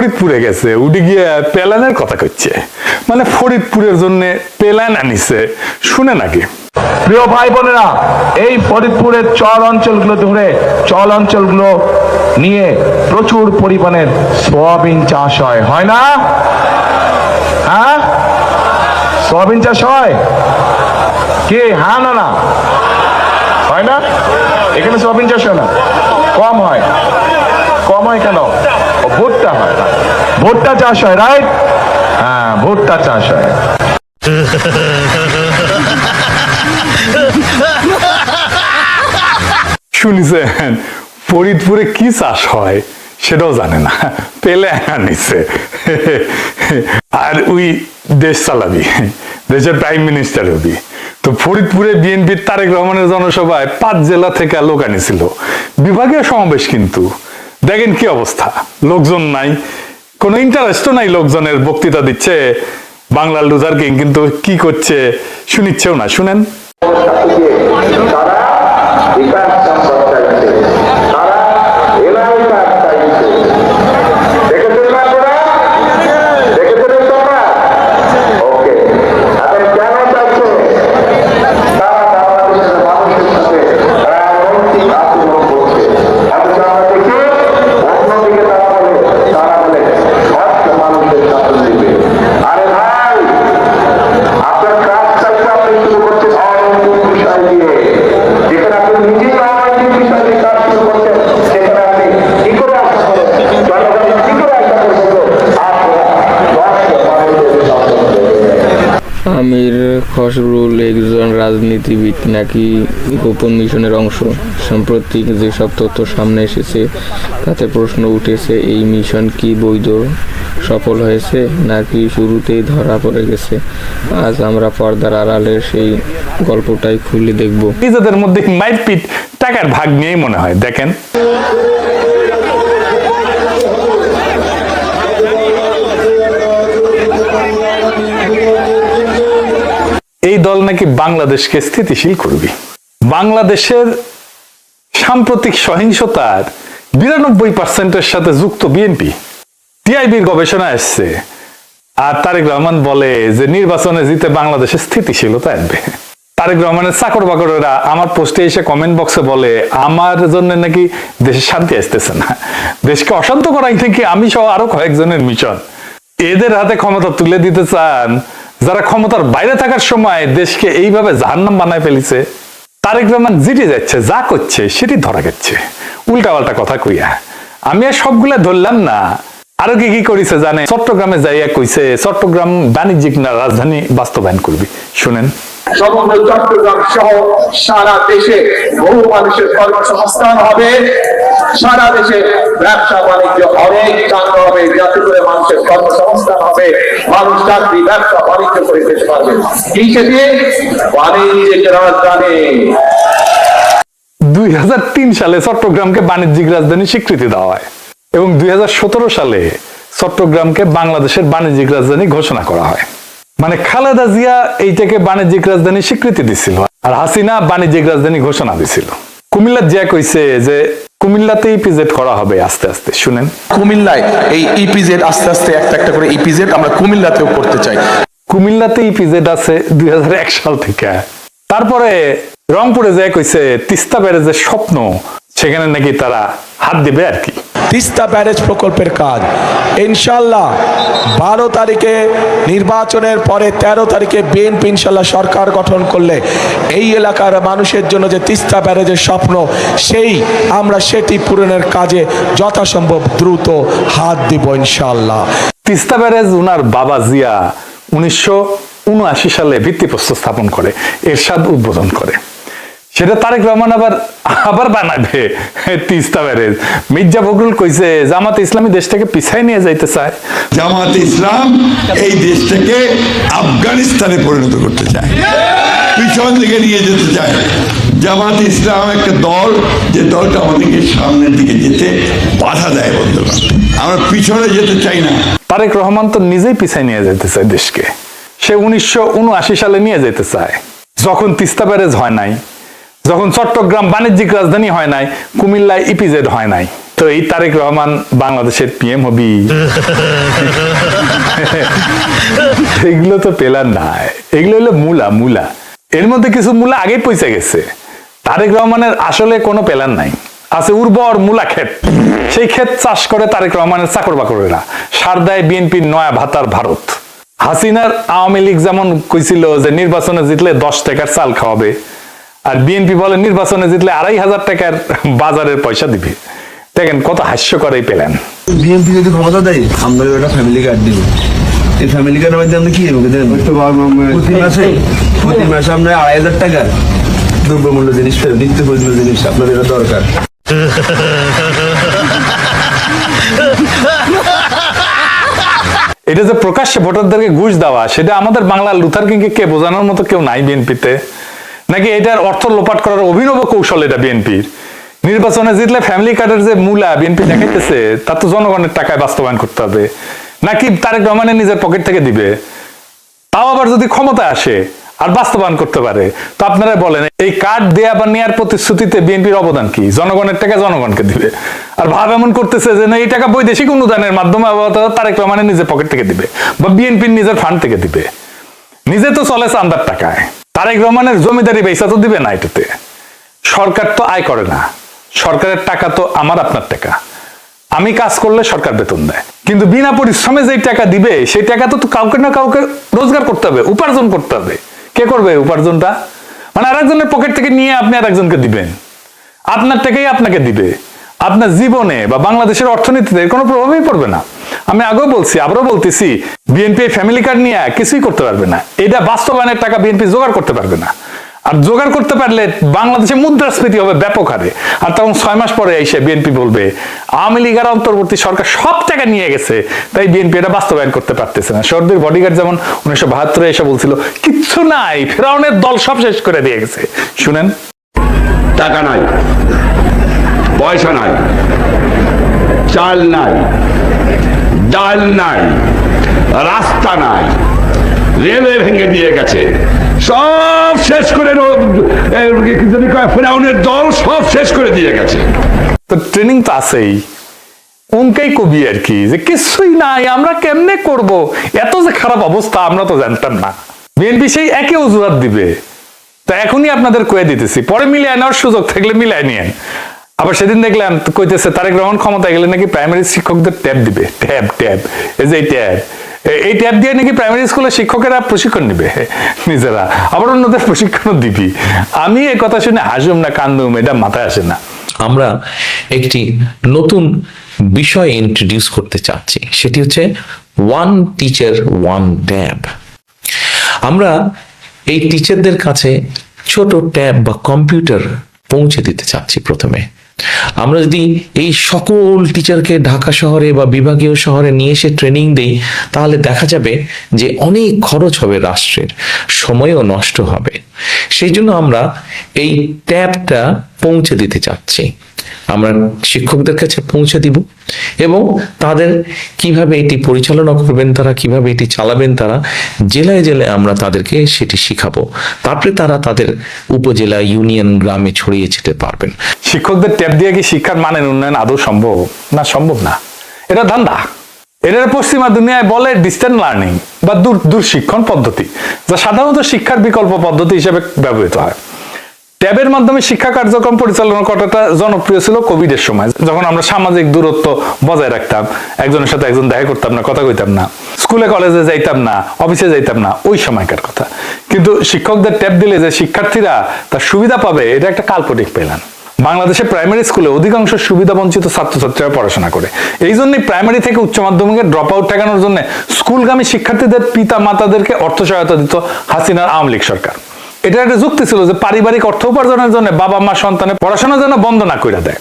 ফরিদপুরে গেছে, উঠে গিয়ে প্ল্যানের কথা কচ্ছে, মানে ফরিদপুরের জন্য প্ল্যান আনিছে, শুনে নাকি? প্রিয় ভাই বোনেরা, এই ফরিদপুরের চর অঞ্চলগুলো নিয়ে প্রচুর পরিমাণের সয়াবিন চাষ হয় না? হ্যাঁ, সয়াবিন চাষ হয় কে? হ্যাঁ না না হয় না? এখানে সয়াবিন চাষ হয় না, কম হয় কেন? ভুট্টা হয়, ভুট্টা চাষ হয়, রাইট? হ্যাঁ, ভুট্টা চাষ হয়। শুনেছেন ফরিদপুরে কি চাষ হয় সেটাও জানে না, পেলে আনিছে। আর ওই দেশ চালাবি, দেশের প্রাইম মিনিস্টার হবি। তো ফরিদপুরে বিএনপির তারেক রহমানের জনসভায় 5 জেলা থেকে লোক আনিছিল, বিভাগীয় সমাবেশ। কিন্তু দেখেন কি অবস্থা, লোকজন নাই, কোনো ইন্টারেস্টও নাই লোকজনের। বক্তৃতা দিচ্ছে বাংলার লুজার কিং, কিন্তু কি করছে শুনিচ্ছেও না। শুনেন। আমির খসরুল একজন রাজনীতিবিদ নাকি গোপন মিশনের অংশ? সাম্প্রতিক যেসব তথ্য সামনে এসেছে তাতে প্রশ্ন উঠেছে, এই মিশন কি বৈধ, সফল হয়েছে নাকি শুরুতেই ধরা পড়ে গেছে? আজ আমরা পর্দার আড়ালের সেই গল্পটাই খুলে দেখব। নিজেদের মধ্যে মাইরপিট টাকার ভাগ নিয়েই মনে হয়। দেখেন, এই দল নাকি বাংলাদেশকে স্থিতিশীল করবে। বাংলাদেশের সাম্প্রতিক সহিংসতার 92%-এর সাথে যুক্ত বিএনপি। টিআইবির গবেষণা আসছে, আর তারেক রহমান বলে যে নির্বাচনে জিতে বাংলাদেশে স্থিতিশীলতা আসবে। তারেক রহমানের চাকর বাকরেরা আমার পোস্টে এসে কমেন্ট বক্সে বলে আমার জন্য নাকি দেশে শান্তি আসতেছে না, দেশকে অশান্ত করাই থেকে আমি সহ আরো কয়েকজনের মিশন। এদের হাতে ক্ষমতা তুলে দিতে চান যারা ক্ষমতার বাইরে থাকার সময় দেশকে এইভাবে জাহান্নাম বানায় ফেলেছে। তারেক রহমান জিতে যাচ্ছে, যা করছে সেটি ধরা গেছে উল্টাপাল্টা কথা কইয়া। আমি আর সবগুলা ধরলাম না, আরো কি কি করেছে জানে? চট্টগ্রামে যাইয়া কইছে চট্টগ্রাম বাণিজ্যিক না রাজধানী বাস্তবায়ন করবি। শুনেন। সমগ্র চট্টগ্রাম সহ সারা দেশে বহু মানুষের কর্মসংস্থান হবে, সারা দেশে ব্যবসা বাণিজ্য অনেক চাঙ্গা হবে, যাতে করে মানুষের কর্মসংস্থান হবে, মানুষ চাকরি ব্যবসা বাণিজ্য করে যেতে পারবে। এই সেটি বাণিজ্যিক রাজধানী। 2003 সালে চট্টগ্রামকে বাণিজ্যিক রাজধানী স্বীকৃতি দেওয়া হয় এবং 2017 সালে চট্টগ্রামকে বাংলাদেশের বাণিজ্যিক রাজধানী ঘোষণা করা হয়। মানে খালেদা জিয়া এইটাকে বাণিজ্যিক রাজধানী স্বীকৃতি দিছিল, আর হাসিনা বাণিজ্যিক রাজধানী ঘোষণা দিছিল। কুমিল্লার জিয়া কইছে যে কুমিল্লাতে ইপিজেড করা হবে আস্তে আস্তে। শুনেন। কুমিল্লায় এই ইপিজেড আস্তে আস্তে একটা করে ইপিজেড আমরা কুমিল্লাতেও করতে চাই। কুমিল্লাতে ইপিজেড আছে 2001 সাল থেকে। তারপরে রংপুরে যায় কইছে তিস্তা ব্যারেজের স্বপ্ন, সেখানে নাকি তারা হাত দিবে আর কি। তিস্তা ব্যারেজ প্রকল্পের কাজ ইনশাল্লাহ 12 তারিখে নির্বাচনের পরে 13 তারিখে বিএনপি ইনশাল্লাহ সরকার গঠন করলে এই এলাকার মানুষের জন্য যে তিস্তা ব্যারেজের স্বপ্ন, সেটি পূরণের কাজে যথাসম্ভব দ্রুত হাত দিব ইনশাল্লাহ। তিস্তা ব্যারেজ উনার বাবা জিয়া 1979 সালে ভিত্তিপ্রস্তর স্থাপন করে, এরশাদ উদ্বোধন করে। সেটা তারেক রহমান আবার বানাবে তিস্তা ব্যারেজ। মির্জা ফখরুল কইছে জামাতে ইসলামী দেশটাকে পিছায় নিয়ে যাইতে চায়। জামাতে ইসলাম এই দেশটাকে আফগানিস্তানে পরিণত করতে চায়, পিছন দিকে নিয়ে যেতে চায়। জামাতে ইসলাম একটা দল, যে দলটা আমাদেরকে সামনের দিকে যেতে বাধা দেয়। বন্ধুরা, আমরা পিছনে যেতে চাই না। তারেক রহমান তো নিজেই পিছায় নিয়ে যেতে চায় দেশকে। সে 1979 সালে নিয়ে যেতে চায়, যখন তিস্তা ব্যারেজ হয় নাই, যখন চট্টগ্রাম বাণিজ্যিক রাজধানী হয় নাই, কুমিল্লায় ইপিজেড হয় নাই। তো এই তারেক রহমান বাংলাদেশের পিএম হবি, এগুলো তো পেলার নাই, এগুলো হলো মূলা। এর মধ্যে কিছু মূলা আগে পয়সা গেছে। তারেক রহমানের আসলে কোনো প্ল্যান নাই, আছে উর্বর মূলা ক্ষেত, সেই ক্ষেত চাষ করে তারেক রহমানের চাকর বাকরেরা, সার দেয় বিএনপির নয়া ভাতার ভারত। হাসিনার আওয়ামী লীগ যেমন কইছিল যে নির্বাচনে জিতলে 10 টাকার চাল খাওয়াবে, আর বিএনপি বলে নির্বাচনে জিতলে 2500 টাকার বাজারের পয়সা দিবে। দেখেন কত হাস্যকর এই প্ল্যান। বিএনপি যদি ক্ষমতা দেয় আমরা একটা ফ্যামিলি কার্ড দিব। এই ফ্যামিলি কার্ডের মধ্যে আমরা কি প্রতি মাসে আমরা 2500 টাকা দ্রব্যমূল্য জিনিস, নিত্য প্রয়োজনীয় জিনিস আপনাদের এটা দরকার। এটা যে প্রকাশ্যে ভোটারদেরকে ঘুষ দেওয়া, সেটা আমাদের বাংলার লুথার কিংকে কে বোঝানোর মতো কেউ নাই বিএনপিতে? নাকি এটার অর্থ লোপাট করার অভিনব কৌশল এটা বিএনপির? নির্বাচনে জিতলে ফ্যামিলি কার্ডের যে মূলা বিএনপি দেখাইতেছে, তা তো জনগণের টাকায় বাস্তবায়ন করতে হবে, নাকি তারেক রহমানের নিজের পকেট থেকে দিবে? তাও আবার যদি ক্ষমতায় আসে আর বাস্তবায়ন করতে পারে, তো আপনারা বলেন এই কার্ড দেয়া বা নেয়ার প্রতিশ্রুতিতে বিএনপির অবদান কি? জনগণের টাকা জনগণকে দিবে, আর ভাব এমন করতেছে যে না এই টাকা বৈদেশিক অনুদানের মাধ্যমে তারেক রহমানের নিজের পকেট থেকে দিবে বা বিএনপির নিজের ফান্ড থেকে দিবে। নিজে তো চলে চান্দার টাকায়, তারেক রহমানের জমিদারি পয়সা তো দিবে না এটাতে। সরকার তো আয় করে না, সরকারের টাকা তো আমার আপনার টাকা, আমি কাজ করলে সরকার বেতন দেয়, কিন্তু বিনা পরিশ্রমে যে টাকা দিবে সেই টাকা তো কাউকে না কাউকে রোজগার করতে হবে, উপার্জন করতে হবে। কে করবে উপার্জনটা? মানে আরেকজনের পকেট থেকে নিয়ে আপনি আরেকজনকে দিবেন, আপনার টাকাই আপনাকে দিবে। আপনার জীবনে বা বাংলাদেশের অর্থনীতিতে কোনো প্রভাবই পড়বে না। আমি আগেও বলছি, আবারও বলতেছি, বিএনপি ফ্যামিলি কার্ড নিয়ে কিছুই করতে পারবে না। এটা বাস্তবায়নের টাকা বিএনপি জোগাড় করতে পারবে না। আর জোগাড় করতে পারলে বাংলাদেশে মুদ্রাস্ফীতি হবে ব্যাপক হারে, আর তখন 6 মাস পরে এসে বিএনপি বলবে আওয়ামী লীগের অন্তর্বর্তী সরকার সব টাকা নিয়ে গেছে, তাই বিএনপি এটা বাস্তবায়ন করতে পারতেছে না। সর্দির বডিগার্ড যেমন 1972 এসে বলছিল কিচ্ছু নাই, ফেরাউনের দল সব শেষ করে দিয়ে গেছে। শুনেন, টাকা নাই, পয়সা নাই, চাল নাই, ডাল নাই, রাস্তা নাই, রেলওয়ে ভেঙে দিয়ে গেছে, সব শেষ করে ফেরাউনের দল সব শেষ করে দিয়ে গেছে। তো ট্রেনিং তো আছেই, অঙ্কেই কবি আর কি, যে কিছুই নাই, আমরা কেমনে করব, এত যে খারাপ অবস্থা আমরা তো জানতাম না। বিএনপি সেই একই অজুহাত দিবে, তা এখনই আপনাদের কয়ে দিতেছি, পরে মিলিয়ে নেওয়ার সুযোগ থাকলে মিলিয়ে নিয়েন। আবার সেদিন দেখলাম কইতেছে তারেক রহমান ক্ষমতায় গেলে নাকি প্রাইমারি শিক্ষকদের ট্যাব দিবে, ট্যাব এই যে ট্যাব, এই ট্যাব দিয়ে নাকি প্রাইমারি স্কুলের শিক্ষকেরা প্রশিক্ষণ নিবে নিজেরা, আবার অন্যদের প্রশিক্ষণ দিবি। আমি এই কথা শুনে হাসুম না কান্দুম, এটা মাথায় আসে না। আমরা একটি নতুন বিষয় ইন্ট্রোডিউস করতে চাচ্ছি, সেটি হচ্ছে ওয়ান টিচার ওয়ান ট্যাব। আমরা এই টিচারদের কাছে ছোট ট্যাব বা কম্পিউটার পৌঁছে দিতে চাচ্ছি। প্রথমে আমরা যদি এই সকল টিচারকে ঢাকা শহরে বা বিভাগীয় শহরে নিয়ে এসে ট্রেনিং দিই, তাহলে দেখা যাবে যে অনেক খরচ হবে রাষ্ট্রের, সময়ও নষ্ট হবে। সেই জন্য আমরা এই ট্যাবটা পৌঁছে দিতে চাচ্ছি। আমরা শিক্ষকদের কাছে পৌঁছে দিব এবং তাদের কিভাবে এটি পরিচালনা করবেন, তারা কিভাবে এটি চালাবেন, তারা জেলায় জেলায় আমরা তাদেরকে সেটি শিখাবো। তারপরে তারা তাদের উপজেলা, ইউনিয়ন, গ্রামে ছড়িয়ে ছিটে পারবেন। শিক্ষকদের ট্যাব দিয়ে কি শিক্ষার মানের উন্নয়ন আদৌ সম্ভব? না, সম্ভব না। এটা ধান্দা। এটা পশ্চিমা দুনিয়ায় বলে ডিস্টেন্স লার্নিং বা দূর শিক্ষণ পদ্ধতি, যা সাধারণত শিক্ষার বিকল্প পদ্ধতি হিসেবে ব্যবহৃত হয়। ট্যাবের মাধ্যমে শিক্ষা কার্যক্রম পরিচালনা করাটা জনপ্রিয় ছিল কোভিডের সময়, যখন আমরা সামাজিক দূরত্ব বজায় রাখতাম, একজনের সাথে একজন দেখা করতাম না, কথা কইতাম না, স্কুলে কলেজে যাইতাম না, অফিসে যাইতাম না, ওই সময়কার কথা। কিন্তু শিক্ষকদের ট্যাব দিলে যে শিক্ষার্থীরা তার সুবিধা পাবে, এটা একটা কাল্পনিক প্ল্যান। বাংলাদেশে প্রাইমারি স্কুলে অধিকাংশ সুবিধা বঞ্চিত ছাত্রছাত্রীরা পড়াশোনা করে। এই জন্যই প্রাইমারি থেকে উচ্চ মাধ্যমিকের ড্রপ আউট ঠেকানোর জন্য স্কুলগামী শিক্ষার্থীদের পিতা মাতাদেরকে অর্থ সহায়তা দিত হাসিনার আওয়ামী লীগ সরকার। এটা একটা যুক্তি ছিল যে পারিবারিক অর্থ উপার্জনের জন্য বাবা মা সন্তানের পড়াশোনা যেন বন্ধ না করে দেয়।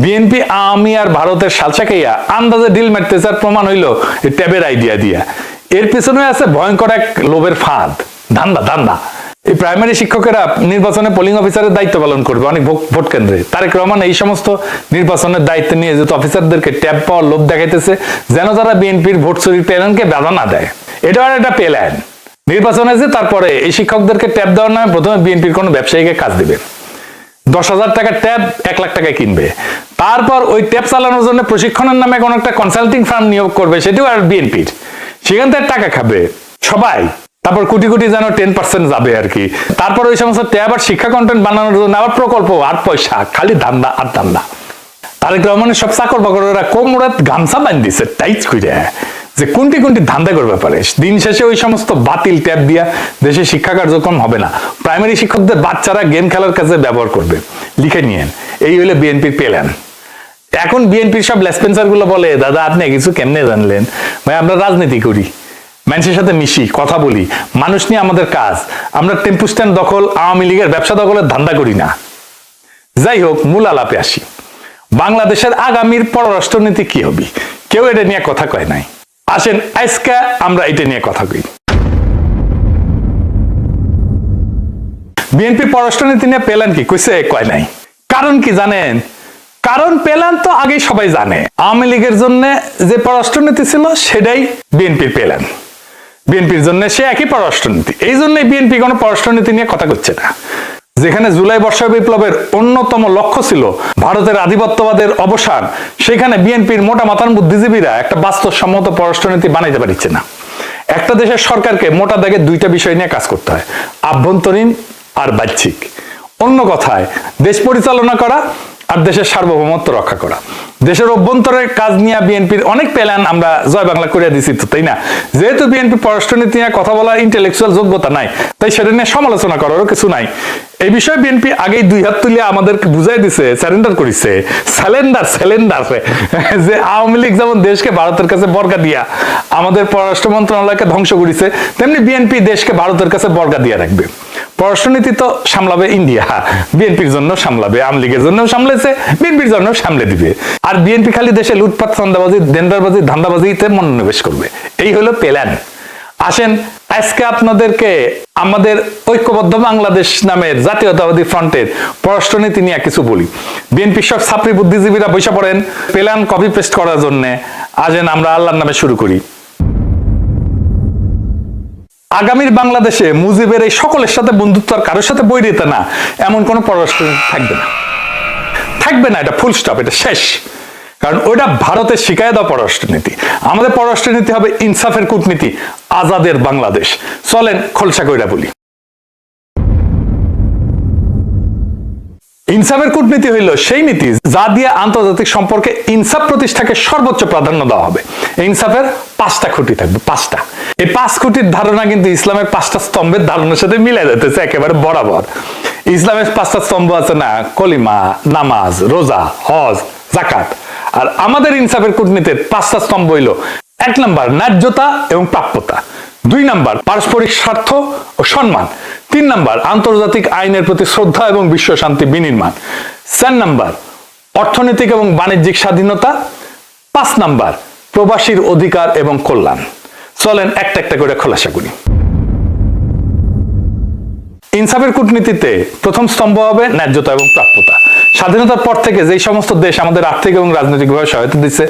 বিএনপি, আওয়ামী আর ভারতের সালসাকাইয়া আন্দাজে ডিল মারতেছে, আর প্রমাণ হইল এই ট্যাবের আইডিয়া দিয়া। এর পিছনে আছে ভয়ঙ্কর এক লোভের ফাঁদ, ধান্দা। এই প্রাইমারি শিক্ষকেরা নির্বাচনে পোলিং অফিসারের দায়িত্ব পালন করবে অনেক ভোট কেন্দ্রে। তারেক রহমান এই সমস্ত নির্বাচনের দায়িত্ব নিয়ে যেহেতু অফিসারদেরকে ট্যাব পাওয়ার লোভ দেখাইতেছে, যেন তারা বিএনপির ভোট চুরির প্ল্যানকে বাধা না দেয়। এটা আর একটা প্ল্যান। নির্বাচনে যে তারপরে এই শিক্ষকদেরকে ট্যাব দেওয়ার নামে প্রথমে বিএনপির কোনো ব্যবসায়ীকে কাজ দিবে, 10,000 টাকার ট্যাব 1 লাখ টাকায় কিনবে, তারপর ওই ট্যাপ চালানোর জন্য প্রশিক্ষণের নামে কোন একটা কনসাল্টিং ফার্ম নিয়োগ করবে, সেটাও আর বিএনপির, সেখান থেকে টাকা খাবে সবাই। তারপর কোটি কোটি যেন 10% যাবে আর কি। তারপর ওই সমস্ত ট্যাব আর শিক্ষা কন্টেন্ট বানানোর জন্য আবার প্রকল্প আর পয়সা, খালি ধান্দা আর ধান্দা। তারেক রহমানের সব চাকর বাকররা কোমরাত গামছা বান্ধ দিছে টাইট করে, যে কোনটি কোনটি ধান্দা করবে পারে। দিন শেষে ওই সমস্ত বাতিল ট্যাব দিয়া দেশে শিক্ষা কার্যক্রম হবে না, প্রাইমারি শিক্ষকদের বাচ্চারা গেম খেলার কাজে ব্যবহার করবে। লিখে নিয়েন, এই হলে বিএনপির প্ল্যান। এখন বিএনপির সব লেসপেন্সার গুলো বলে, দাদা আপনি কিছু কেমনে জানলেন? ভাই আমরা রাজনীতি করি, মানুষের সাথে মিশি, কথা বলি, মানুষ নিয়ে আমাদের কাজ। আমরা টেম্পু স্ট্যান্ড দখল, আওয়ামী লীগের ব্যবসা দখলের ধান্দা করি না। যাই হোক, মূল আলাপে আসি। বাংলাদেশের আগামীর পররাষ্ট্রনীতি কি হবে, কেউ এটা নিয়ে কথা কয় নাই। আসেন আজকে আমরা এটা নিয়ে কথা কই। বিএনপি পররাষ্ট্রনীতি নিয়ে প্ল্যান কি কইছে? কয় নাই। কারণ কি জানেন? কারণ প্ল্যান তো আগেই সবাই জানে। আওয়ামী লীগের জন্য যে পররাষ্ট্রনীতি ছিল সেটাই বিএনপির প্ল্যান, বিএনপির জন্য সে একই পররাষ্ট্রনীতি। এই জন্যই বিএনপি কোনো পররাষ্ট্রনীতি নিয়ে কথা করছে না। যেখানে জুলাই বর্ষা বিপ্লবের অন্যতম লক্ষ্য ছিল ভারতের আধিপত্যবাদের অবসান, সেখানে বিএনপির মোটা মাথার বুদ্ধিজীবীরা একটা বাস্তবসম্মত পররাষ্ট্রনীতি বানাইতে পারছে না। একটা দেশের সরকারকে মোটা দাগে দুইটা বিষয় নিয়ে কাজ করতে হয়, আভ্যন্তরীণ আর বাহ্যিক। অন্য কথায় দেশ পরিচালনা করা আর দেশের সার্বভৌমত্ব রক্ষা করা। দেশের অভ্যন্তরের কাজ নিয়ে বিএনপির অনেক প্ল্যান আমরা জয় বাংলা করে দিছি তো, তাই না? যেহেতু বিএনপি পররাষ্ট্রনীতি নিয়ে কথা বলার ইন্টেলেকচুয়াল যোগ্যতা নাই, তাই সেটা নিয়ে সমালোচনা করারও কিছু নাই। এই বিষয়ে বিএনপি আগেই দুই হাত তুলে আমাদেরকে বুঝাই দিছে, স্যারেন্ডার করেছে, স্যালেন্ডার যে আওয়ামী লীগ যেমন দেশকে ভারতের কাছে বর্গা দিয়া আমাদের পররাষ্ট্র মন্ত্রণালয়কে ধ্বংস করেছে, তেমনি বিএনপি দেশকে ভারতের কাছে বর্গা দিয়া রাখবে। পররাষ্ট্রনীতি তো সামলাবে ইন্ডিয়া, বিএনপির জন্য সামলাবে, আওয়ামী লীগের জন্য সামলেছে, বিএনপির জন্য সামলে দিবে। আর বিএনপি খালি দেশে লুটপাট, চাঁদাবাজি, টেন্ডারবাজি, ধান্দাবাজিতে মনোনিবেশ করবে। এই হলো প্ল্যান। আসেন আজকে আপনাদেরকে আমাদের ঐক্যবদ্ধ বাংলাদেশ নামের জাতীয়তাবাদী ফ্রন্টের পররাষ্ট্রনীতি নিয়ে কিছু বলি। বিএনপির সব ছাত্রী বুদ্ধিজীবীরা বসে পড়েন প্ল্যান কপি পেস্ট করার জন্য। আসেন আমরা আল্লাহর নামে শুরু করি। আগামীর বাংলাদেশে মুজিবের এই সকলের সাথে বন্ধুত্ব, আর কারোর সাথে বৈরিতা না, এমন কোনো পররাষ্ট্রনীতি থাকবে না, থাকবে না। এটা ফুল স্টপ, এটা শেষ। কারণ ওইটা ভারতের শিখায় দেওয়া পররাষ্ট্রনীতি। আমাদের পররাষ্ট্রনীতি হবে ইনসাফের কূটনীতি, আজাদের বাংলাদেশ। চলেন খোলসা কইরা বলি। ইনসাফের কূটনীতি হইল সেই নীতি যা দিয়ে আন্তর্জাতিক সম্পর্কে ইনসাফ প্রতিষ্ঠাকে সর্বোচ্চ প্রাধান্য দেওয়া হবে। ইনসাফের 5টা খুঁটি থাকবে, 5টা। এই 5 খুঁটির ধারণা কিন্তু ইসলামের 5টা স্তম্ভের ধারণার সাথে মিলে যেতেছে একেবারে বরাবর। ইসলামের 5টা স্তম্ভ আছে না, কলিমা, নামাজ, রোজা, হজ, যাকাত। আর আমাদের ইনসাফের কূটনীতির 5টা স্তম্ভ হইল: 1 নাম্বার ন্যায্যতা এবং প্রাপ্যতা, 2 নাম্বার পারস্পরিক স্বার্থ ও সম্মান, 3 নাম্বার আন্তর্জাতিক আইনের প্রতি শ্রদ্ধা এবং বিশ্ব শান্তি বিনির্মাণ, 4 নাম্বার অর্থনৈতিক এবং বাণিজ্যিক স্বাধীনতা, 5 নাম্বার প্রবাসীর অধিকার এবং কল্যাণ। চলেন একটা একটা করে খোলাসা করি। ইনসাফের কূটনীতিতে প্রথম স্তম্ভ হবে ন্যায্যতা এবং প্রাপ্যতা। স্বাধীনতার পর থেকে যেই সমস্ত দেশ আমাদের আর্থিক এবং রাজনৈতিকভাবে সহায়তা দিচ্ছে,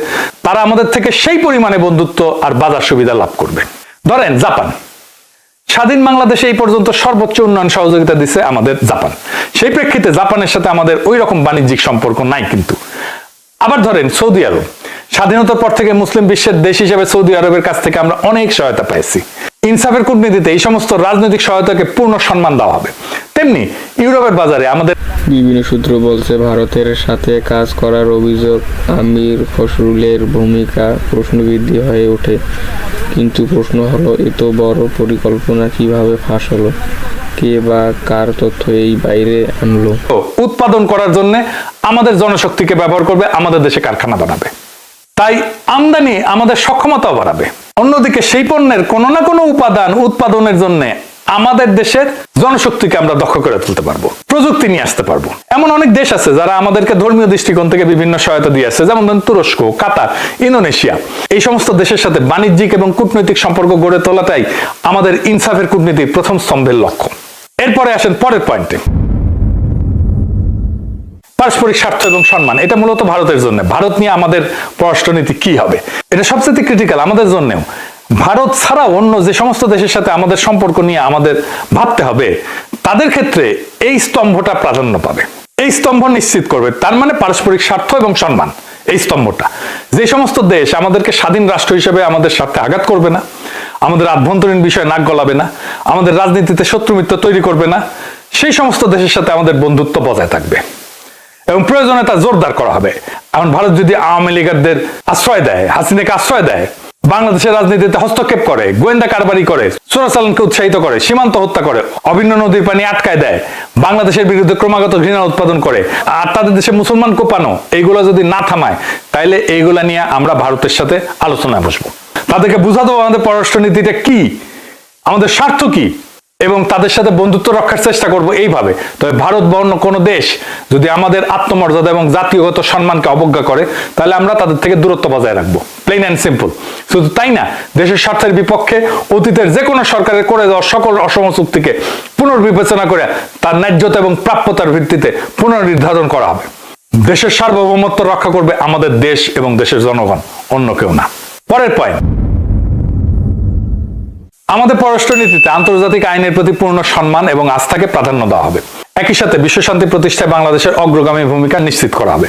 তারা আমাদের থেকে সেই পরিমাণে বন্ধুত্ব আর বাজার সুবিধা লাভ করবে। ধরেন জাপান, স্বাধীন বাংলাদেশে এই পর্যন্ত সর্বোচ্চ উন্নয়ন সহযোগিতা দিচ্ছে আমাদের জাপান। সেই প্রেক্ষিতে জাপানের সাথে আমাদের ওই রকম বাণিজ্যিক সম্পর্ক নাই কিন্তু। আবার ধরেন সৌদি আরব, স্বাধীনতার পর থেকে মুসলিম বিশ্বের দেশ হিসেবে সৌদি আরবের কাছ থেকে আমরা অনেক সহায়তা পাইছি। ইনসাফের কূটনীতিতে এই সমস্ত রাজনৈতিক সহায়তাকে পূর্ণ সম্মান দেওয়া হবে। তেমনি ইউরোপের বাজারে আমাদের বিভিন্ন সূত্র বলছে, ভারতের সাথে কাজ করার অভিযোগ আমির খসরুলের ভূমিকা প্রশ্নবিদ্ধ হয়ে ওঠে। কিন্তু প্রশ্ন হলো, এত বড় পরিকল্পনা কিভাবে ফাঁস হলো? কে বা কার তথ্য এই বাইরে আনলো? উৎপাদন করার জন্য আমাদের জনশক্তিকে ব্যবহার করবে, আমাদের দেশে কারখানা বানাবে, তাই আমদানি আমাদের সক্ষমতাও বাড়াবে। অন্যদিকে সেই পণ্যের কোনো না কোনো উপাদান উৎপাদনের জন্য আমাদের দেশের জনশক্তিকে আমরা দক্ষ করে তুলতে পারবো, প্রযুক্তি নিয়ে আসতে পারবো। এমন অনেক দেশ আছে যারা আমাদেরকে ধর্মীয় দৃষ্টিকোণ থেকে বিভিন্ন সহায়তা দিয়ে আসছে, যেমন ধরুন তুরস্ক, কাতার, ইন্দোনেশিয়া। এই সমস্ত দেশের সাথে বাণিজ্যিক এবং কূটনৈতিক সম্পর্ক গড়ে তোলাটাই আমাদের ইনসাফের কূটনীতির প্রথম স্তম্ভের লক্ষ্য। এরপরে আসেন পরের পয়েন্টে, পারস্পরিক স্বার্থ এবং সম্মান। এটা মূলত ভারতের জন্য। ভারত নিয়ে আমাদের পররাষ্ট্রনীতি কি হবে, এটা সবচেয়ে ক্রিটিক্যাল আমাদের জন্যও। ভারত ছাড়া অন্য যে সমস্ত দেশের সাথে আমাদের সম্পর্ক নিয়ে আমাদের ভাবতে হবে, তাদের ক্ষেত্রে এই স্তম্ভটা প্রাধান্য পাবে। এই স্তম্ভ নিশ্চিত করবে। তার মানে পারস্পরিক স্বার্থ এবং সম্মান, এই স্তম্ভটা। যে সমস্ত দেশ আমাদেরকে স্বাধীন রাষ্ট্র হিসেবে আমাদের স্বার্থে আঘাত করবে না, আমাদের আভ্যন্তরীণ বিষয়ে নাক গলাবে না, আমাদের রাজনীতিতে শত্রুমিত্র তৈরি করবে না, সেই সমস্ত দেশের সাথে আমাদের বন্ধুত্ব বজায় থাকবে এবং প্রয়োজনে তা জোরদার করা হবে। এখন ভারত যদি আওয়ামী লীগারদের আশ্রয় দেয়, হাসিনাকে আশ্রয় দেয়, বাংলাদেশের রাজনীতিতে হস্তক্ষেপ করে, গোয়েন্দা কারবারি করে, চোরাচালানকে উৎসাহিত করে, সীমান্ত হত্যা করে, অভিন্ন নদীর পানি আটকায় দেয়, বাংলাদেশের বিরুদ্ধে ক্রমাগত ঘৃণা উৎপাদন করে, আর তাদের দেশে মুসলমান কোপানো, এইগুলো যদি না থামায়, তাইলে এইগুলা নিয়ে আমরা ভারতের সাথে আলোচনায় বসবো। তাদেরকে বুঝা দেবো আমাদের পররাষ্ট্রনীতিটা কি, আমাদের স্বার্থ কি, এবং তাদের সাথে বন্ধুত্ব রক্ষার চেষ্টা করব এইভাবে। তবে ভারত বা অন্য কোনো দেশ যদি আমাদের আত্মমর্যাদা এবং জাতীয়গত সম্মানকে অবজ্ঞা করে, তাহলে আমরা তাদের থেকে দূরত্ব বজায় রাখবো, প্লেন অ্যান্ড সিম্পল। শুধু তাই না, দেশের স্বার্থের বিপক্ষে অতীতের যে কোনো সরকারের করে দেওয়া সকল অসম চুক্তিকে পুনর্বিবেচনা করে তার ন্যায্যতা এবং প্রাপ্যতার ভিত্তিতে পুনর্নির্ধারণ করা হবে। দেশের সার্বভৌমত্ব রক্ষা করবে আমাদের দেশ এবং দেশের জনগণ, অন্য কেউ না। পরের পয়েন্ট, আমাদের পররাষ্ট্রনীতিতে আন্তর্জাতিক আইনের প্রতি পূর্ণ সম্মান এবং আস্থাকে প্রাধান্য দেওয়া হবে। একই সাথে বিশ্বশান্তি প্রতিষ্ঠায় বাংলাদেশের অগ্রগামী ভূমিকা নিশ্চিত করা হবে।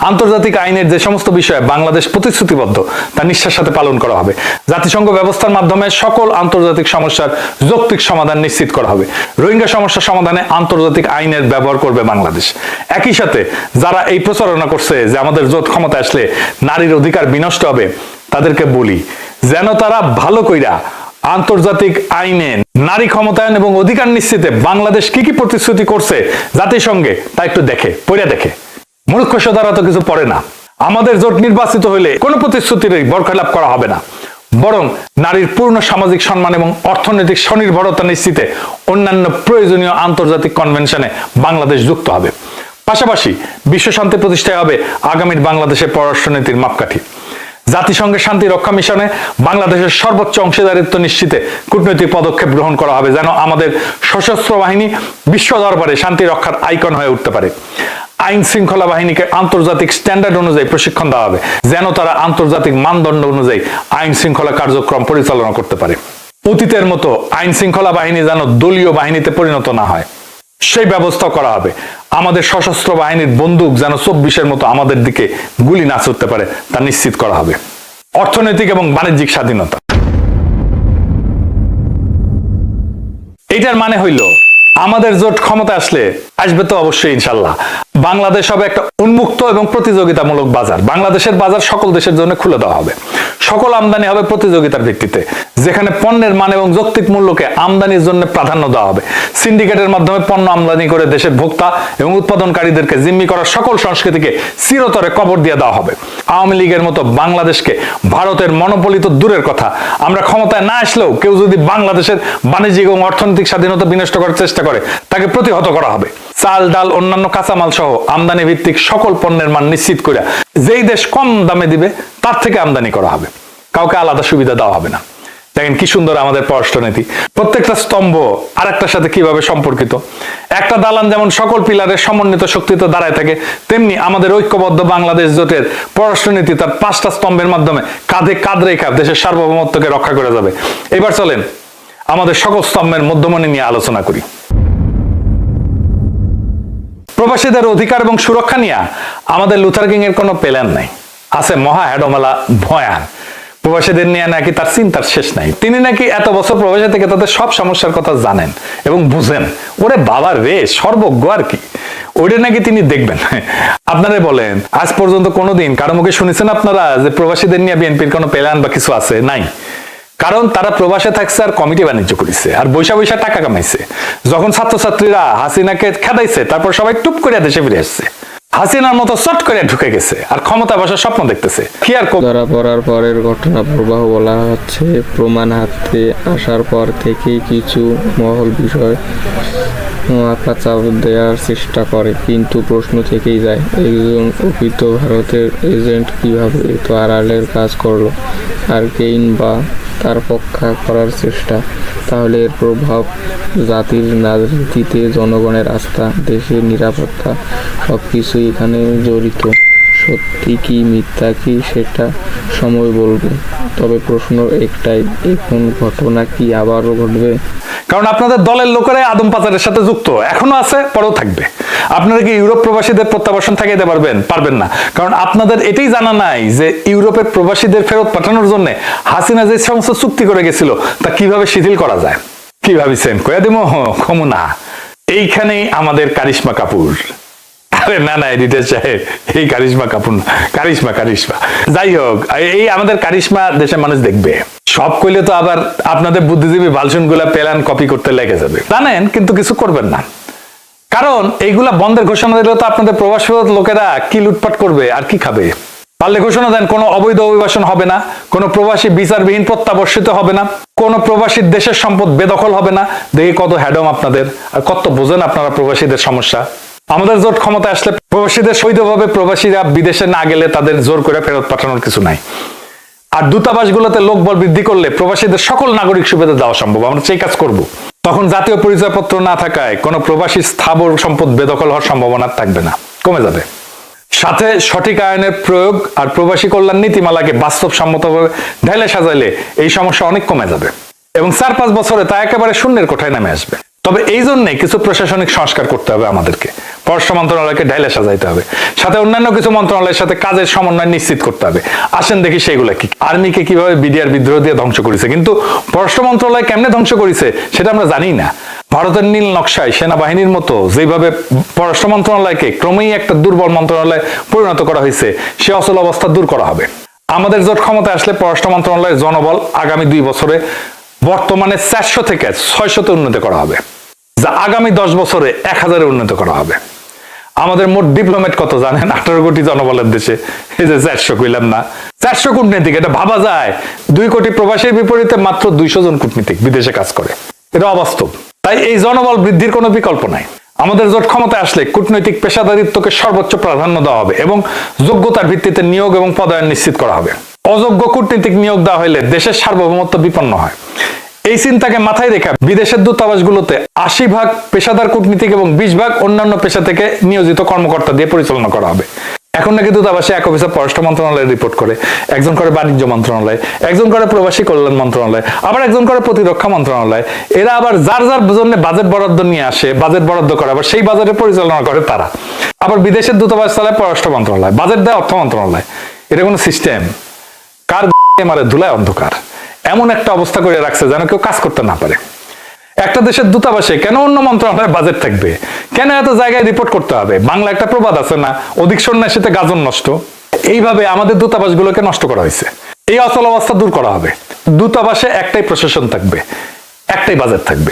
আন্তর্জাতিক আইনের যে সমস্ত বিষয়ে বাংলাদেশ প্রতিশ্রুতিবদ্ধ তা নিষ্ঠার সাথে পালন করা হবে। জাতিসংঘ ব্যবস্থার মাধ্যমে সকল আন্তর্জাতিক সমস্যার যৌক্তিক সমাধান নিশ্চিত করা হবে। রোহিঙ্গা সমস্যা সমাধানে আন্তর্জাতিক আইনের ব্যবহার করবে বাংলাদেশ। একই সাথে যারা এই প্রচারণা করছে যে আমাদের জোট ক্ষমতা আসলে নারীর অধিকার বিনষ্ট হবে, তাদেরকে বলি যেন তারা ভালো কইরা আন্তর্জাতিক আইনে নারী ক্ষমতায়ন এবং অধিকার নিশ্চিতে বাংলাদেশ কি কি প্রতিশ্রুতি করছে জাতিসংঘে তা একটু পড়ে দেখে। মূর্খ দ্বারা তো কিছু পড়ে না। আমাদের জোট নির্বাচিত হইলে কোনো প্রতিশ্রুতির বরখেলাপ করা হবে না, বরং নারীর পূর্ণ সামাজিক সম্মান এবং অর্থনৈতিক স্বনির্ভরতা নিশ্চিতে অন্যান্য প্রয়োজনীয় আন্তর্জাতিক কনভেনশনে বাংলাদেশ যুক্ত হবে। পাশাপাশি বিশ্বশান্তি প্রতিষ্ঠায় হবে আগামীর বাংলাদেশের পররাষ্ট্রনীতির মাপকাঠি। জাতিসংঘের শান্তি রক্ষা মিশনে বাংলাদেশের সর্বোচ্চ অংশীদারিত্ব নিশ্চিতে কূটনৈতিক পদক্ষেপ গ্রহণ করা হবে, যেন আমাদের সশস্ত্র বাহিনী বিশ্ব দরবারে শান্তি রক্ষার আইকন হয়ে উঠতে পারে। আইন শৃঙ্খলা বাহিনীকে আন্তর্জাতিক স্ট্যান্ডার্ড অনুযায়ী প্রশিক্ষণ দেওয়া হবে, যেন তারা আন্তর্জাতিক মানদণ্ড অনুযায়ী আইন শৃঙ্খলা কার্যক্রম পরিচালনা করতে পারে। অতীতের মতো আইন শৃঙ্খলা বাহিনী যেন দলীয় বাহিনীতে পরিণত না হয়, সেই ব্যবস্থা করা হবে। আমাদের সশস্ত্র বাহিনীর বন্দুক যেন 24-এর মতো আমাদের দিকে গুলি না ছুটতে পারে তা নিশ্চিত করা হবে। অর্থনৈতিক এবং বাণিজ্যিক স্বাধীনতা, এইটার মানে হইল আমাদের জোট ক্ষমতা আসবে তো অবশ্যই ইনশাল্লাহ, বাংলাদেশ হবে একটা উন্মুক্ত এবং প্রতিযোগিতামূলক বাজার। বাংলাদেশের বাজার সকল দেশের জন্য খুলে দেওয়া হবে। সকল আমদানি হবে প্রতিযোগিতার ভিত্তিতে, যেখানে পণ্যের মান এবং যৌক্তিক মূল্যকে আমদানির জন্য প্রাধান্য দেওয়া হবে। সিন্ডিকেটের মাধ্যমে পণ্য আমদানি করে দেশের ভোক্তা এবং উৎপাদনকারীদেরকে জিম্মি করার সকল সংস্কৃতিকে চিরতরে কবর দিয়ে দেওয়া হবে। আওয়ামী লীগের মতো বাংলাদেশকে ভারতের মনোপলি তো দূরের কথা, আমরা ক্ষমতায় না আসলেও কেউ যদি বাংলাদেশের বাণিজ্যিক এবং অর্থনৈতিক স্বাধীনতা বিনষ্ট করার চেষ্টা করে, তাকে প্রতিহত করা হবে। চাল, ডাল, অন্যান্য কাঁচামাল সহ আমদানি ভিত্তিক সকল পণ্যের মান নিশ্চিত করে যেই দেশ কম দামে দিবে তার থেকে আমদানি করা হবে, কাউকে আলাদা সুবিধা দেওয়া হবে না। দেখেন কি সুন্দর আমাদের পররাষ্ট্রনীতি, প্রত্যেকটা স্তম্ভ আরেকটার সাথে কিভাবে সম্পর্কিত। একটা দালান যেমন সকল পিলারের সমন্বিত শক্তিতে দাঁড়ায় থাকে, তেমনি আমাদের ঐক্যবদ্ধ বাংলাদেশ জোটের পররাষ্ট্রনীতি তার 5টা স্তম্ভের মাধ্যমে কাঁধে কাঁধ রেখে দেশের সার্বভৌমত্বকে রক্ষা করে যাবে। এবার চলেন আমাদের সকল স্তম্ভের মধ্যমণি নিয়ে আলোচনা করি। প্রবাসীদের অধিকার এবং সুরক্ষা নিয়ে আমাদের লুথার কিং এর কোনো প্ল্যান নাই, আছে মহা হেডমালা ভয়ান। প্রবাসীদের নিয়ে নাকি তার চিন্তার শেষ নাই। তিনি নাকি এত বছর প্রবাসী থেকে তাদের সব সমস্যার কথা জানেন এবং বুঝেন। ওরে বাবার রে, সর্বজ্ঞ আর কি, ওইটা নাকি তিনি দেখবেন। আপনারা বলেন, আজ পর্যন্ত কোনোদিন কারো মুখে শুনেছেন আপনারা যে প্রবাসীদের নিয়ে বিএনপির কোনো প্ল্যান বা কিছু আছে? নাই। কারণ তারা প্রবাসে থাকছে আর কমিটি বাণিজ্য করেছে আর বৈশা টাকা কামাইছে। যখন ছাত্রছাত্রীরা হাসিনাকে খেদাইছে, তারপর সবাই টুপ করে দেশে ফিরে আসছে। হাসিনার মতো চট করে ঢুকে গেছে আর ক্ষমতা বসার স্বপ্ন দেখতেছে। কি আর ধরা পড়ার পরের ঘটনা প্রবাহ বলা হচ্ছে, প্রমাণ হাতে আসার পর থেকেই কিছু মহল বিষয় চাপ দেওয়ার চেষ্টা করে, কিন্তু প্রশ্ন থেকেই যায়, একজন অভিজ্ঞ ভারতের এজেন্ট কিভাবে এত আড়ালের কাজ করলো? আর কেইন বা তার পক্ষা করার চেষ্টা, তাহলে এর প্রভাব জাতির রাজনীতিতে, জনগণের আস্থা, দেশের নিরাপত্তা সবকিছুই এখানে জড়িত। সত্যি কি মিথ্যা কি সেটা সময় বলবে। তবে প্রশ্ন একটাই, এখন ঘটনা কি আবারও ঘটবে? কারণ আপনাদের দলের লোকেরাই আদম পাচারের সাথে যুক্ত, এখনো আছে, পরেও থাকবে। আপনারা কি ইউরোপ প্রবাসীদের প্রত্যাবাসন ঠেকাইতে পারবেন? পারবেন না, কারণ আপনাদের এটাই জানা নাই যে ইউরোপের প্রবাসীদের ফেরত পাঠানোর জন্য হাসিনা যে সমস্ত চুক্তি করে গেছিল তা কিভাবে শিথিল করা যায়। কি ভাবিছেন কয়া দিমো? কমু না। এইখানেই আমাদের কারিশমা কাপুর। আরে না না এডিটর সাহেব, এই কারিশমা কাপুর না, কারিশমা। যাই হোক, এই আমাদের কারিশমা দেশের মানুষ দেখবে। সব কইলে তো আবার আপনাদের বুদ্ধিজীবী ভালসুন গুলা প্ল্যান কপি করতে লেগে যাবে, জানেন, কিন্তু কিছু করবেন না। কারণ এইগুলা বন্ধের ঘোষণা দিলে তো আপনাদের প্রবাসী লোকেরা কি লুটপাট করবে আর কি খাবে। পারলে ঘোষণা দেন কোনো অবৈধ অভিবাসন হবে না, কোনো প্রবাসী বিচারবিহীন প্রত্যাবর্তিত হবে না, কোনো প্রবাসীর দেশের সম্পদ বেদখল হবে না। দেখি কত হ্যাডম আপনাদের, আর কত বোঝেন আপনারা প্রবাসীদের সমস্যা। আমাদের জোট ক্ষমতা আসলে প্রবাসীদের সৈধভাবে প্রবাসীরা বিদেশে না গেলে তাদের জোর করে ফেরত পাঠানোর কিছু নাই। আর দূতাবাসগুলোতে লোকবল বৃদ্ধি করলে প্রবাসীদের সকল নাগরিক সুবিধা দেওয়া সম্ভব। আমরা সেই কাজ করব। তখন জাতীয় পরিচয়পত্র না থাকায় কোনো প্রবাসী স্থাবর সম্পদ বেদখল হওয়ার সম্ভাবনা থাকবে না, কমে যাবে। সাথে সঠিক আইনের প্রয়োগ আর প্রবাসী কল্যাণ নীতিমালাকে বাস্তবসম্মতভাবে ঢেলে সাজাইলে এই সমস্যা অনেক কমে যাবে এবং 4-5 বছরে তা একেবারে শূন্যের কোঠায় নেমে আসবে। তবে এই জন্যে কিছু প্রশাসনিক সংস্কার করতে হবে আমাদেরকে। পররাষ্ট্র মন্ত্রণালয়কে ঢেলে সাজাইতে হবে, সাথে অন্যান্য কিছু মন্ত্রণালয়ের সাথে কাজের সমন্বয় নিশ্চিত করতে হবে। আসেন দেখি সেগুলো কি। আর্মিকে কিভাবে বিডিআর বিদ্রোহ দিয়ে ধ্বংস করেছে, কিন্তু পররাষ্ট্র মন্ত্রণালয় কেমনে ধ্বংস করেছে সেটা আমরা জানি না। ভারতের নীল নকশায় সেনাবাহিনীর মতো যেভাবে পররাষ্ট্র মন্ত্রণালয়কে ক্রমেই একটা দুর্বল মন্ত্রণালয়ে পরিণত করা হয়েছে, সে অচল অবস্থা দূর করা হবে। আমাদের জোট ক্ষমতায় আসলে পররাষ্ট্র মন্ত্রণালয়ের জনবল আগামী 2 বছরে বর্তমানে 400 থেকে 600-তে উন্নত করা হবে, যা আগামী 10 বছরে 1000-এ উন্নত করা হবে। আমাদের মোট ডিপ্লোমেট কত জানেন? 18 কোটি জনবলের দেশে। এই যে 400 কইলাম না, 400 কূটনীতিক, এটা ভাবা যায়। 2 কোটি প্রবাসীর বিপরীতে মাত্র 200 জন কূটনীতিক বিদেশে কাজ করে, এটা অবাস্তব। তাই এই জনবল বৃদ্ধির কোনো বিকল্প নাই। আমাদের জোট ক্ষমতায় আসলে কূটনৈতিক পেশাদারিত্বকে সর্বোচ্চ প্রাধান্য দেওয়া হবে এবং যোগ্যতার ভিত্তিতে নিয়োগ এবং পদায়ন নিশ্চিত করা হবে। অযোগ্য কূটনীতিক নিয়োগ দেওয়া হলে দেশের সার্বভৌমত্ব বিপন্ন হয়। এই চিন্তাকে মাথায় রেখে বিদেশের দূতাবাসগুলোতে 80% পেশাদার কূটনীতিক এবং 20% অন্যান্য পেশা থেকে নিয়োজিত কর্মকর্তা দিয়ে পরিচালনা করা হবে। এখন নাকি দূতাবাসে এক অফিসার পররাষ্ট্র মন্ত্রণালয়ে রিপোর্ট করে, একজন করে বাণিজ্য মন্ত্রণালয়, একজন করে প্রবাসী কল্যাণ মন্ত্রণালয়, আবার একজন করে প্রতিরক্ষা মন্ত্রণালয়। এরা আবার যার যার জন্য বাজেট বরাদ্দ নিয়ে আসে, বাজেট বরাদ্দ করে, আবার সেই বাজেটে পরিচালনা করে তারা। আবার বিদেশের দূতাবাস চালায় পররাষ্ট্র মন্ত্রণালয়, বাজেট দেয় অর্থ মন্ত্রণালয়। এটা কোনো সিস্টেম? কার মারে ধুলায় অন্ধকার, এমন একটা অবস্থা করে রাখছে যেন কেউ কাজ করতে না পারে। একটা দেশের দূতাবাসে কেন অন্য মন্ত্রণালয়ের বাজেট থাকবে? কেন এত জায়গায় রিপোর্ট করতে হবে? বাংলা একটা প্রবাদ আছে না, অধিক সন্ন্যাসীতে গাজন নষ্ট। এইভাবে আমাদের দূতাবাসগুলোকে নষ্ট করা হয়েছে। এই অচল অবস্থা দূর করা হবে। দূতাবাসে একটাই প্রশাসন থাকবে, একটাই বাজেট থাকবে।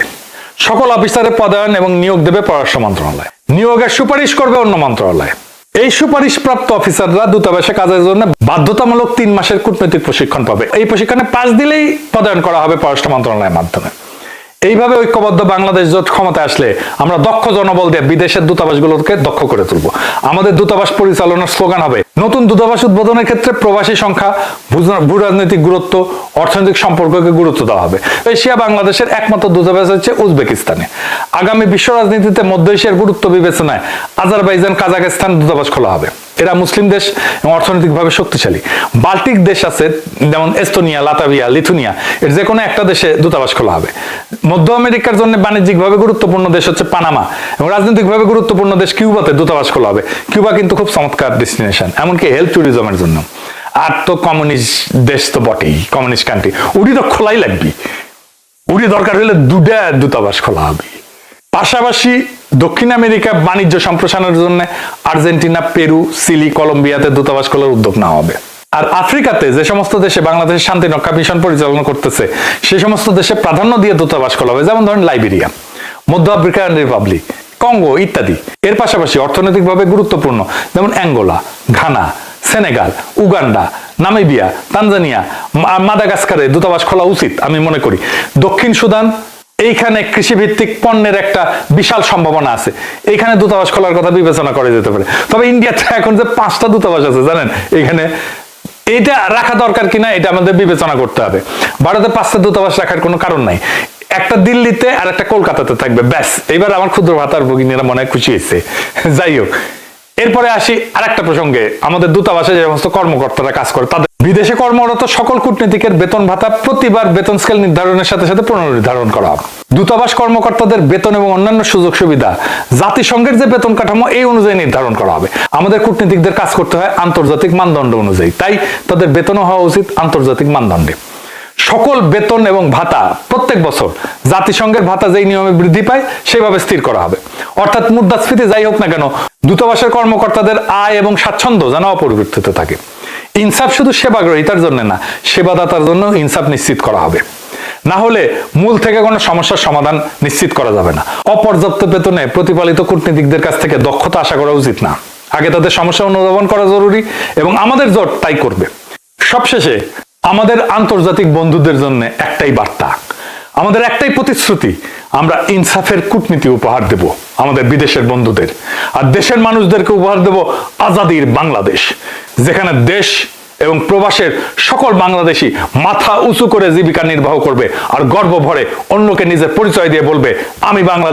সকল অফিসারের পদায়ন এবং নিয়োগ দেবে পররাষ্ট্র মন্ত্রণালয়, নিয়োগের সুপারিশ করবে অন্য মন্ত্রণালয়। এই সুপারিশ প্রাপ্ত অফিসাররা দূতাবাসে কাজের জন্য বাধ্যতামূলক 3 মাসের কূটনৈতিক প্রশিক্ষণ পাবে। এই প্রশিক্ষণে পাস দিলেই পদায়ন করা হবে পররাষ্ট্র মন্ত্রণালয়ের মাধ্যমে। এইভাবে ঐক্যবদ্ধ বাংলাদেশ জোট ক্ষমতায় আসলে আমরা দক্ষ জনবল দিয়ে বিদেশের দূতাবাসগুলোকে দক্ষ করে তুলব। আমাদের দূতাবাস পরিচালনার স্লোগান হবে, নতুন দূতাবাস উদ্বোধনের ক্ষেত্রে প্রবাসী সংখ্যা, ভূ রাজনৈতিক গুরুত্ব, অর্থনৈতিক সম্পর্ককে গুরুত্ব দেওয়া হবে। এশিয়া বাংলাদেশের একমাত্র দূতাবাস হচ্ছে উজবেকিস্তানে। আগামী বিশ্ব রাজনীতিতে মধ্য এশিয়ার গুরুত্ব বিবেচনায় আজারবাইজান, কাজাখস্তান দূতাবাস খোলা হবে। এরা মুসলিম দেশ এবং অর্থনৈতিকভাবে শক্তিশালী। বাল্টিক দেশ আছে যেমন এস্তোনিয়া, লাতাভিয়া, লিথুনিয়া, এর যে কোনো একটা দেশে দূতাবাস খোলা হবে। মধ্য আমেরিকার জন্য বাণিজ্যিকভাবে গুরুত্বপূর্ণ দেশ হচ্ছে পানামা এবং রাজনৈতিকভাবে গুরুত্বপূর্ণ দেশ কিউবাতে দূতাবাস খোলা হবে। কিউবা কিন্তু খুব চমৎকার ডেস্টিনেশন, এমনকি হেলথ ট্যুরিজমের জন্য। আর তো কমিউনিস্ট দেশ তো বটেই, কমিউনিস্ট কান্ট্রি, উড়ি তো খোলাই লাগবে। উড়ি দরকার হলে 2টা দূতাবাস খোলা হবে। পাশাপাশি দক্ষিণ আমেরিকা বাণিজ্য সম্প্রসারণের জন্য আর্জেন্টিনা, পেরু, চিলি, কলম্বিয়াতে দূতাবাস খোলার উদ্যোগ নেওয়া হবে। আর আফ্রিকাতে যে সমস্ত দেশে বাংলাদেশের শান্তি রক্ষা মিশন পরিচালনা করতেছে সেই সমস্ত দেশে প্রাধান্য দিয়ে দূতাবাস খোলা হবে, যেমন ধরেন লাইবেরিয়া, মধ্য আফ্রিকান রিপাবলিক, কঙ্গো ইত্যাদি। এর পাশাপাশি অর্থনৈতিকভাবে গুরুত্বপূর্ণ যেমন Angola, Ghana, Senegal, Uganda, Namibia, Tanzania, মাদাগাস্কারে দূতাবাস খোলা উচিত আমি মনে করি। দক্ষিণ সুদান, এইখানে কৃষিভিত্তিক পণ্যের একটা বিশাল সম্ভাবনা আছে, এইখানে দূতাবাস খোলার কথা বিবেচনা করা যেতে পারে। তবে ইন্ডিয়াতে এখন যে 5টা দূতাবাস আছে জানেন, এইখানে এটা রাখা দরকার কিনা এটা আমাদের বিবেচনা করতে হবে। ভারতে 5টা দূতাবাস রাখার কোনো কারণ নাই, একটা দিল্লিতে আর একটা কলকাতাতে থাকবে, ব্যাস। এবার আমার ক্ষুদ্র ভাতার ভগিনীরা মনে হয় খুশি হয়েছে। যাই হোক, এরপরে আসি আরেকটা প্রসঙ্গে। আমাদের দূতাবাসে যে সমস্ত কর্মকর্তারা কাজ করে তাদের বিদেশে কর্মরত সকল কূটনীতিকের বেতন ভাতা প্রতিবার বেতন স্কেল নির্ধারণের সাথে সাথে পুনর্নির্ধারণ করা হবে। দূতাবাস কর্মকর্তাদের বেতন এবং অন্যান্য সুযোগ সুবিধা জাতিসংঘের যে বেতন কাঠামো এই অনুযায়ী নির্ধারণ করা হবে। আমাদের কূটনীতিকদের কাজ করতে হয় আন্তর্জাতিক মানদণ্ড অনুযায়ী, তাই তাদের বেতনও হওয়া উচিত আন্তর্জাতিক মানদণ্ডে। সকল বেতন এবং ভাতা প্রত্যেক বছর জাতিসংঘের ভাতা যেই নিয়মে বৃদ্ধি পায় সেভাবে স্থির করা হবে। অর্থাৎ মুদ্রাস্ফীতি যাই হোক না কেন, দূতাবাসের কর্মকর্তাদের আয় এবং স্বাচ্ছন্দ্য যেন অপরিবর্তিত থাকে। ইনসাফ শুধু সেবা গ্রহীতার জন্য না, সেবাদাতার জন্য ইনসাফ নিশ্চিত করা হবে। না হলে মূল থেকে কোনো সমস্যার সমাধান নিশ্চিত করা যাবে না। অপর্যাপ্ত বেতনে প্রতিপালিত কূটনীতিকদের কাছ থেকে দক্ষতা আশা করা উচিত না। আগে তাদের সমস্যা অনুধাবন করা জরুরি এবং আমাদের জোট তাই করবে। সবশেষে আমাদের আন্তর্জাতিক বন্ধুদের জন্য একটাই বার্তা, আমাদের একটাই প্রতিশ্রুতি, আমরা ইনসাফের কূটনীতি উপহার দেব আমাদের বিদেশের বন্ধুদের, আর দেশের মানুষদেরকে উপহার দেব আজাদির বাংলাদেশ, যেখানে দেশ এবং প্রবাসের সকল বাংলাদেশী মাথা উঁচু করে জীবিকা নির্বাহ করবে আর গর্ব ভরে অন্যকে নিজের পরিচয় দিয়ে বলবে, আমি বাংলাদেশ।